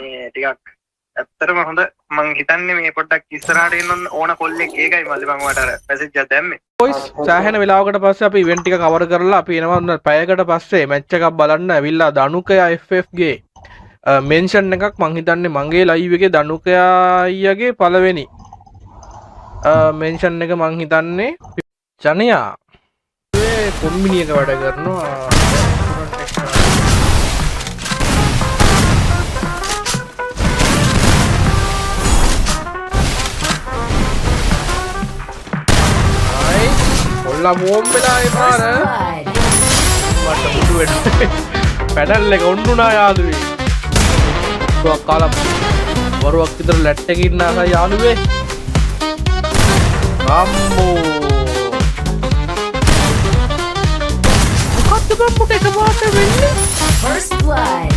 මේ ටිකක් ඇත්තටම හොඳ මං හිතන්නේ මේ පොඩ්ඩක් ඉස්සරහට එන්න ඕන කොල්ලෙක් ඒකයි මල්ලි මං ඔයාලට අර මැසේජ් එකක් දැම්මේ. බොයිස් සෑහෙන වෙලාවකට පස්සේ අපි ඉවෙන්ට් එක කවර් කරලා අපි එනවා පැයකට පස්සේ මැච් එකක් බලන්න ඇවිල්ලා දනුකය FF ගේ මෙන්ෂන් එකක් මං හිතන්නේ මගේ ලයිව් එකේ දනුකය අයියාගේ පළවෙනි මෙන්ෂන් එක මං හිතන්නේ ජනයා ඒ කොම්බිනි එක වැඩ කරනවා ඔල්ලා මෝම් වෙලා එපාර මට මුඩු වෙන්න පැනල් එක ඔන්නුනා යාළුවේ දුවක් කාලා වරුවක් විතර ලැට් එකේ ඉන්න ආසයි යාළුවේ අම්මෝ මොකක්ද බම්මුට එක වාට වෙන්නේ First blood.